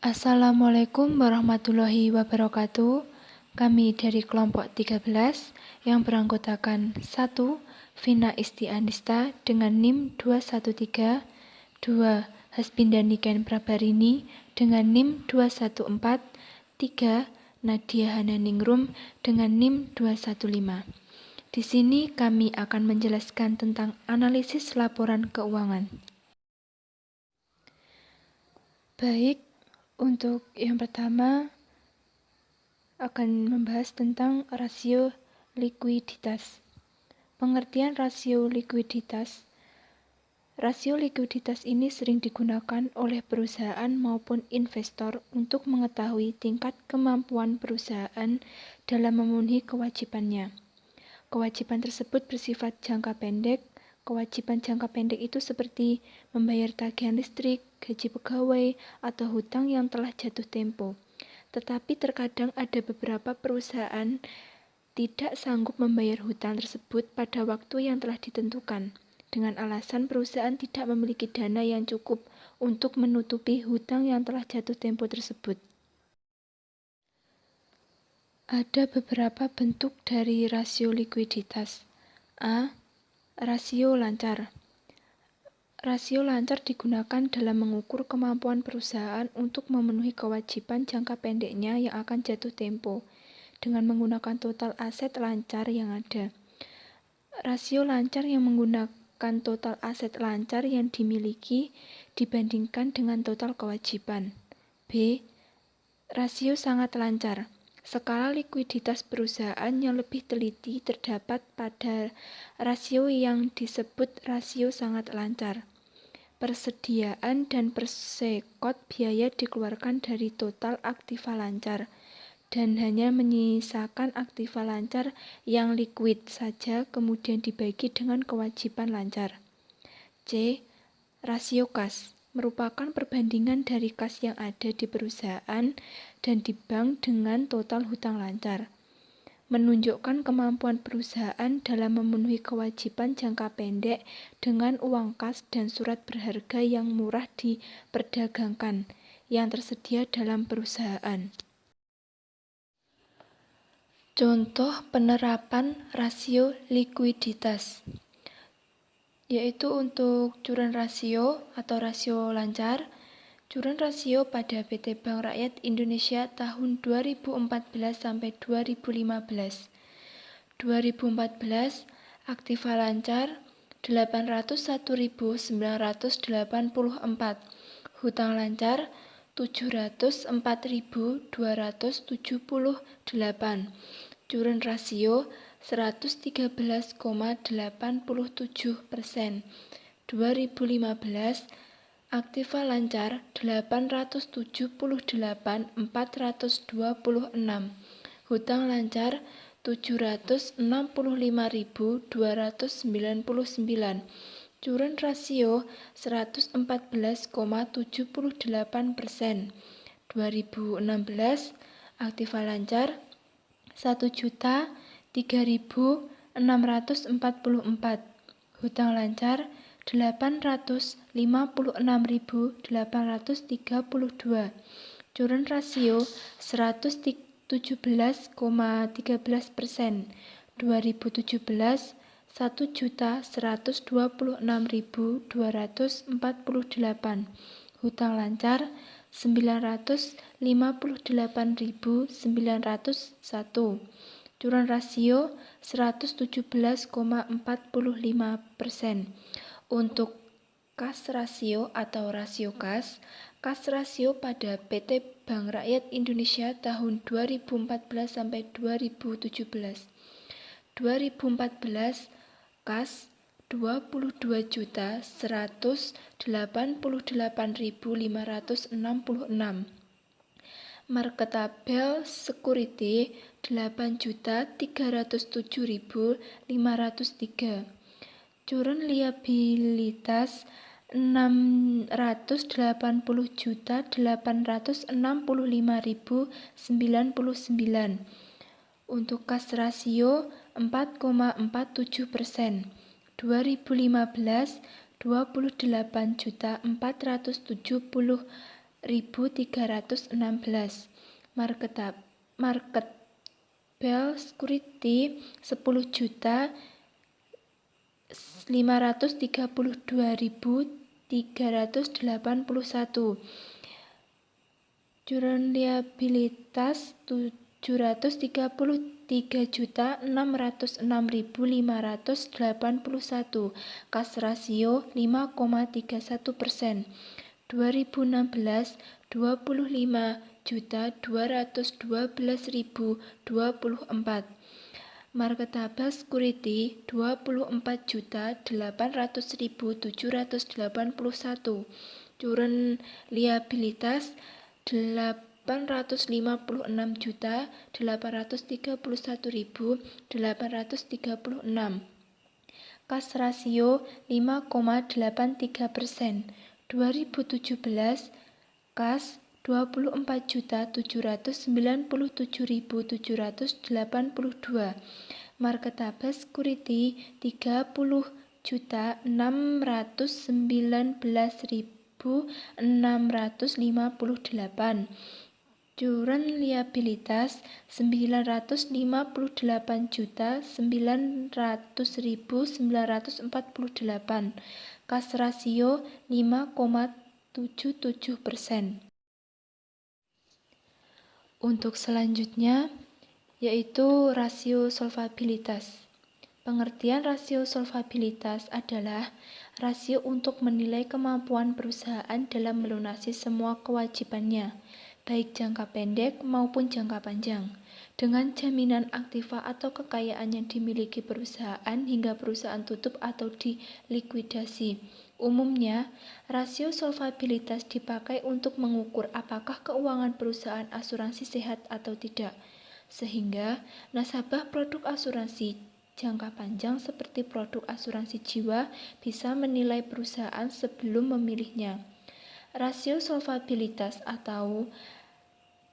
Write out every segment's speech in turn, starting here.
Assalamualaikum warahmatullahi wabarakatuh. Kami dari kelompok 13 yang beranggotakan 1. Vina Istianista dengan NIM 213, 2. Hasbindani Ken Prabarini dengan NIM 214, 3. Nadia Hananingrum dengan NIM 215. Di sini kami akan menjelaskan tentang analisis laporan keuangan. Baik, untuk yang pertama akan membahas tentang rasio likuiditas. Pengertian rasio likuiditas. Rasio likuiditas ini sering digunakan oleh perusahaan maupun investor untuk mengetahui tingkat kemampuan perusahaan dalam memenuhi kewajibannya. Kewajiban tersebut bersifat jangka pendek. Kewajiban jangka pendek itu seperti membayar tagihan listrik, gaji pegawai, atau hutang yang telah jatuh tempo. Tetapi terkadang ada beberapa perusahaan tidak sanggup membayar hutang tersebut pada waktu yang telah ditentukan, dengan alasan perusahaan tidak memiliki dana yang cukup untuk menutupi hutang yang telah jatuh tempo tersebut. Ada beberapa bentuk dari rasio likuiditas. A. Rasio lancar. Rasio lancar digunakan dalam mengukur kemampuan perusahaan untuk memenuhi kewajiban jangka pendeknya yang akan jatuh tempo dengan menggunakan total aset lancar yang ada. Rasio lancar yang menggunakan total aset lancar yang dimiliki dibandingkan dengan total kewajiban. B. Rasio sangat lancar. Skala likuiditas perusahaan yang lebih teliti terdapat pada rasio yang disebut rasio sangat lancar. Persediaan dan persekot biaya dikeluarkan dari total aktiva lancar dan hanya menyisakan aktiva lancar yang likuid saja kemudian dibagi dengan kewajiban lancar. C. Rasio kas merupakan perbandingan dari kas yang ada di perusahaan dan di bank dengan total hutang lancar. Menunjukkan kemampuan perusahaan dalam memenuhi kewajiban jangka pendek dengan uang kas dan surat berharga yang murah diperdagangkan yang tersedia dalam perusahaan. Contoh penerapan rasio likuiditas yaitu untuk current rasio atau rasio lancar. Current rasio pada PT Bank Rakyat Indonesia tahun 2014 sampai 2015. 2014 aktiva lancar 801.984, hutang lancar 704.278, current rasio 113,87%. 2015 aktiva lancar 878.426, hutang lancar 765.299, current rasio 114,78%. 2016 aktiva lancar 1.003.644, hutang lancar 856.832, current rasio 117,13%. 2017 1.126.248, hutang lancar 958.901, current rasio 117,45%. Untuk kas rasio atau rasio kas, kas rasio pada PT Bank Rakyat Indonesia tahun 2014 sampai 2017. 2014 kas 22.188.566, marketable security 8.307.503, current liabilitas 680.865.099. Untuk kas rasio 4,47%. 2015 28.470.000 11.316. Market Bell Security 10.532.381. Current liabilitas 733.606.581. Cash ratio 5,31%. 2016 25.212.024. Marketable security 24.800.781. Current liabilitas 856.831.836. Cash ratio 5,83%. 2017 kas 24.797.782. Marketable security 30.619.658. Current liabilitas 959.900.948. Cash ratio 5,77%. Untuk selanjutnya yaitu rasio solvabilitas. Pengertian rasio solvabilitas adalah rasio untuk menilai kemampuan perusahaan dalam melunasi semua kewajibannya, baik jangka pendek maupun jangka panjang, dengan jaminan aktiva atau kekayaan yang dimiliki perusahaan hingga perusahaan tutup atau dilikuidasi. Umumnya, rasio solvabilitas dipakai untuk mengukur apakah keuangan perusahaan asuransi sehat atau tidak, sehingga nasabah produk asuransi jangka panjang seperti produk asuransi jiwa bisa menilai perusahaan sebelum memilihnya. Rasio solvabilitas atau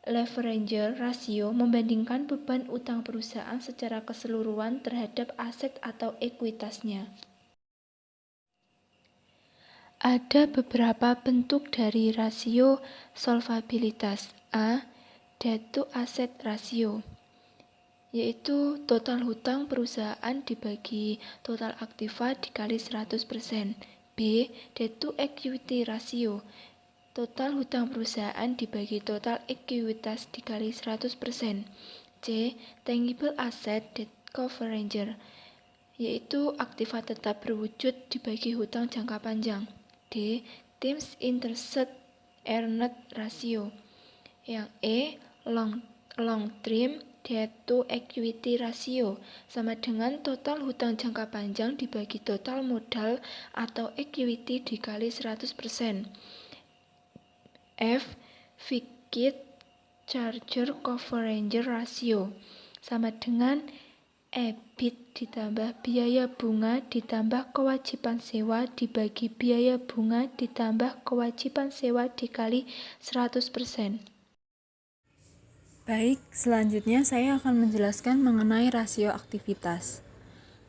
leverage ratio membandingkan beban utang perusahaan secara keseluruhan terhadap aset atau ekuitasnya. Ada beberapa bentuk dari rasio solvabilitas. A. Debt to asset ratio, yaitu total hutang perusahaan dibagi total aktiva dikali 100%. B. Debt to equity ratio, total hutang perusahaan dibagi total ekuitas dikali 100%. C. Tangible asset debt coverage, yaitu aktiva tetap berwujud dibagi hutang jangka panjang. D. Times interest earned ratio. Yang E. Long term debt to equity ratio, sama dengan total hutang jangka panjang dibagi total modal atau equity dikali 100%. F. Fixed charge coverage ratio, sama dengan EBIT ditambah biaya bunga ditambah kewajiban sewa dibagi biaya bunga ditambah kewajiban sewa dikali 100%. Baik, selanjutnya saya akan menjelaskan mengenai rasio aktivitas.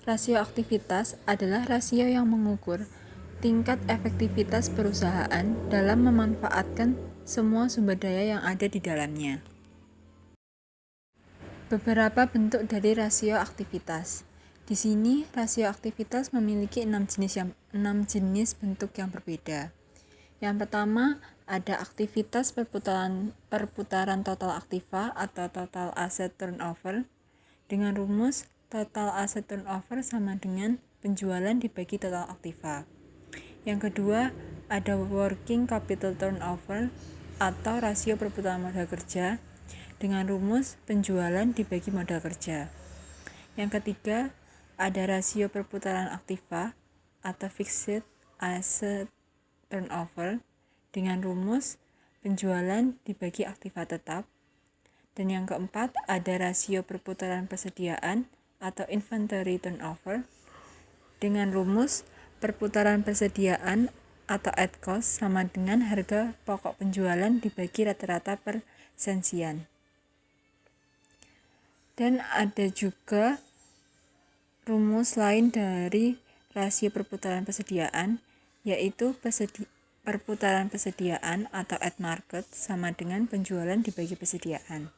Rasio aktivitas adalah rasio yang mengukur tingkat efektivitas perusahaan dalam memanfaatkan semua sumber daya yang ada di dalamnya. Beberapa bentuk dari rasio aktivitas. Di sini, rasio aktivitas memiliki 6 jenis bentuk yang berbeda. Yang pertama, ada aktivitas perputaran total aktiva atau total asset turnover dengan rumus total asset turnover sama dengan penjualan dibagi total aktiva. Yang kedua, ada working capital turnover atau rasio perputaran modal kerja dengan rumus penjualan dibagi modal kerja. Yang ketiga, ada rasio perputaran aktiva atau fixed asset turnover dengan rumus penjualan dibagi aktiva tetap. Dan yang keempat, ada rasio perputaran persediaan atau inventory turnover dengan rumus perputaran persediaan atau at cost sama dengan harga pokok penjualan dibagi rata-rata persensian. Dan ada juga rumus lain dari rasio perputaran persediaan, yaitu perputaran persediaan atau at market sama dengan penjualan dibagi persediaan.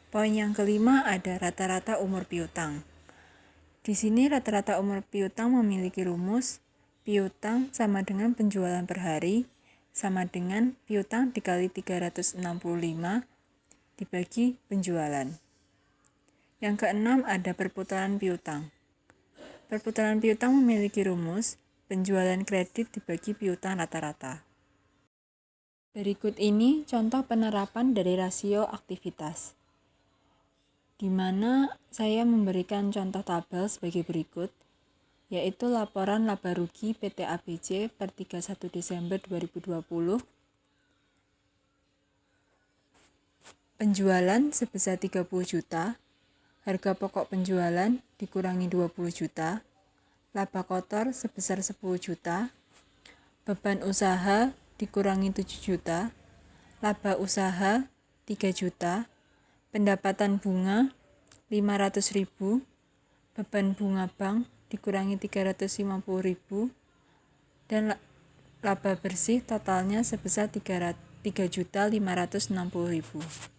Poin yang kelima ada rata-rata umur piutang. Di sini rata-rata umur piutang memiliki rumus piutang sama dengan penjualan per hari sama dengan piutang dikali 365 dibagi penjualan. Yang keenam ada perputaran piutang. Perputaran piutang memiliki rumus penjualan kredit dibagi piutang rata-rata. Berikut ini contoh penerapan dari rasio aktivitas, di mana saya memberikan contoh tabel sebagai berikut, yaitu laporan laba rugi PT ABC per 31 Desember 2020. Penjualan sebesar 30 juta, harga pokok penjualan dikurangi 20 juta, laba kotor sebesar 10 juta, beban usaha dikurangi 7 juta, laba usaha 3 juta, pendapatan bunga 500.000, beban bunga bank dikurangi 350.000, dan laba bersih totalnya sebesar 3.560.000.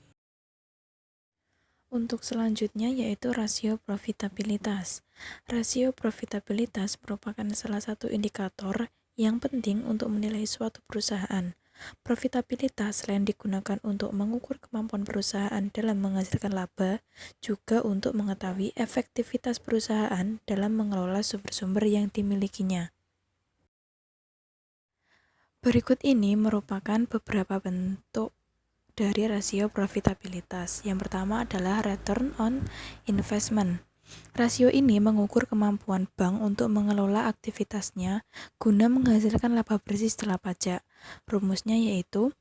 Untuk selanjutnya yaitu rasio profitabilitas. Rasio profitabilitas merupakan salah satu indikator yang penting untuk menilai suatu perusahaan. Profitabilitas selain digunakan untuk mengukur kemampuan perusahaan dalam menghasilkan laba, juga untuk mengetahui efektivitas perusahaan dalam mengelola sumber-sumber yang dimilikinya. Berikut ini merupakan beberapa bentuk dari rasio profitabilitas. Yang pertama adalah return on investment. Rasio ini mengukur kemampuan bank untuk mengelola aktivitasnya guna menghasilkan laba bersih setelah pajak. Rumusnya yaitu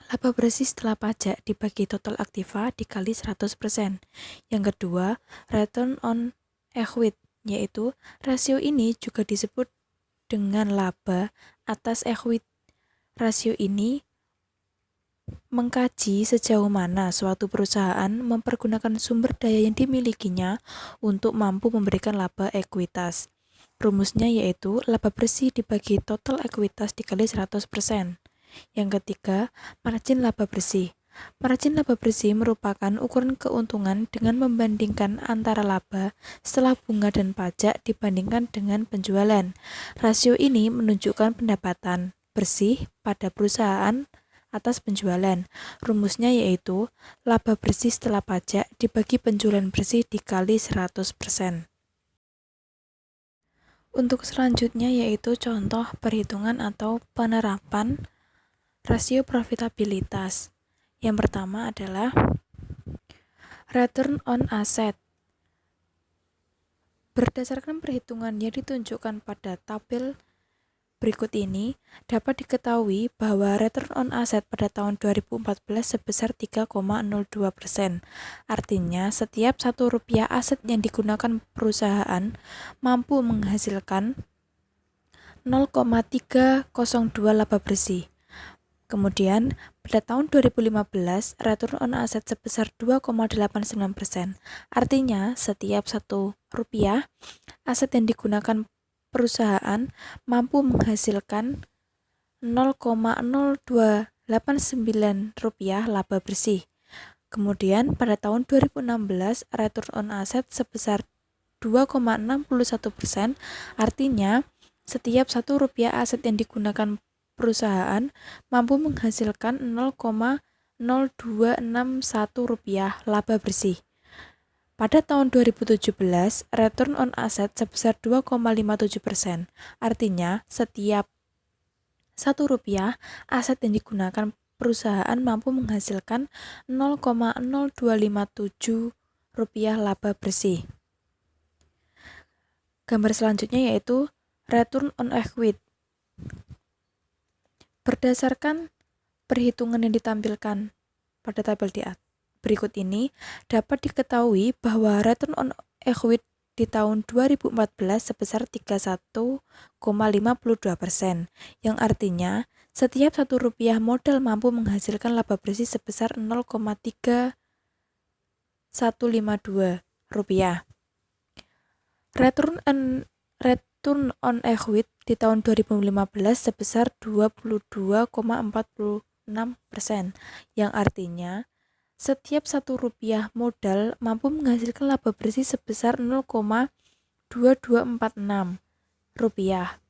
laba bersih setelah pajak dibagi total aktiva dikali 100%. Yang kedua, return on equity, yaitu rasio ini juga disebut dengan laba atas equity. Rasio ini mengkaji sejauh mana suatu perusahaan mempergunakan sumber daya yang dimilikinya untuk mampu memberikan laba ekuitas. Rumusnya yaitu laba bersih dibagi total ekuitas dikali 100%. Yang ketiga, margin laba bersih. Margin laba bersih merupakan ukuran keuntungan dengan membandingkan antara laba setelah bunga dan pajak dibandingkan dengan penjualan. Rasio ini menunjukkan pendapatan bersih pada perusahaan atas penjualan. Rumusnya yaitu laba bersih setelah pajak dibagi penjualan bersih dikali 100%. Untuk selanjutnya yaitu contoh perhitungan atau penerapan rasio profitabilitas. Yang pertama adalah return on asset. Berdasarkan perhitungan yang ditunjukkan pada tabel berikut ini, dapat diketahui bahwa return on asset pada tahun 2014 sebesar 3,02%. Artinya, setiap Rp1 aset yang digunakan perusahaan mampu menghasilkan 0,302 laba bersih. Kemudian, pada tahun 2015, return on asset sebesar 2,89%. Artinya, setiap Rp1 aset yang digunakan perusahaan mampu menghasilkan 0,0289 laba bersih. Kemudian pada tahun 2016 return on asset sebesar 2,61%, artinya setiap Rp1 aset yang digunakan perusahaan mampu menghasilkan 0,0261 laba bersih. Pada tahun 2017, return on asset sebesar 2,57%. Artinya, setiap Rp1 aset yang digunakan perusahaan mampu menghasilkan 0,0257 laba bersih. Gambar selanjutnya yaitu return on equity. Berdasarkan perhitungan yang ditampilkan pada tabel di atas berikut ini, dapat diketahui bahwa return on equity di tahun 2014 sebesar 31,52%, yang artinya setiap Rp1 modal mampu menghasilkan laba bersih sebesar 0,3152. Return on equity di tahun 2015 sebesar 22,46%, yang artinya setiap Rp1 modal mampu menghasilkan laba bersih sebesar 0,2246 rupiah.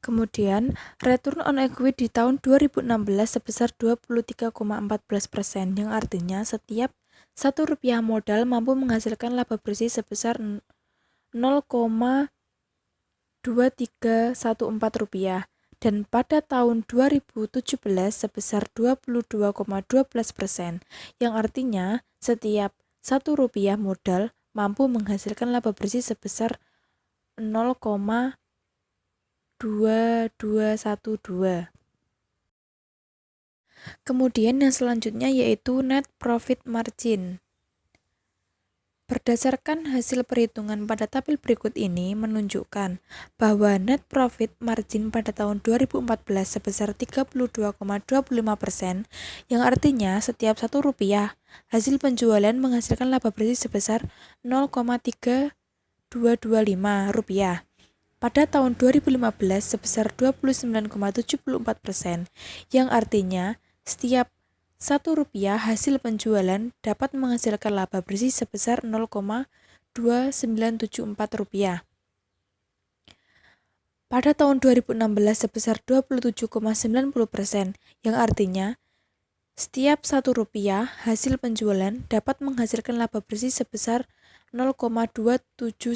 Kemudian, return on equity di tahun 2016 sebesar 23,14%, yang artinya setiap Rp1 modal mampu menghasilkan laba bersih sebesar 0,2314 rupiah. Dan pada tahun 2017 sebesar 22,12%, yang artinya setiap Rp1 modal mampu menghasilkan laba bersih sebesar 0,2212. Kemudian yang selanjutnya yaitu net profit margin. Berdasarkan hasil perhitungan pada tabel berikut ini menunjukkan bahwa net profit margin pada tahun 2014 sebesar 32,25%, yang artinya setiap Rp1 hasil penjualan menghasilkan laba bersih sebesar 0,3225 rupiah. Pada tahun 2015 sebesar 29,74%, yang artinya setiap Rp1 hasil penjualan dapat menghasilkan laba bersih sebesar 0,2974 rupiah. Pada tahun 2016 sebesar 27,90%, yang artinya setiap Rp1 hasil penjualan dapat menghasilkan laba bersih sebesar 0,2790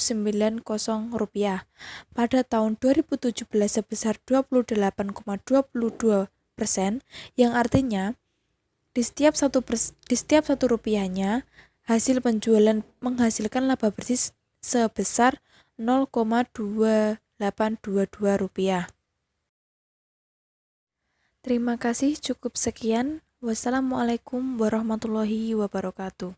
rupiah. Pada tahun 2017 sebesar 28,22%, yang artinya di setiap Rp1 hasil penjualan menghasilkan laba bersih sebesar 0,2822 rupiah. Terima kasih, cukup sekian. Wassalamualaikum warahmatullahi wabarakatuh.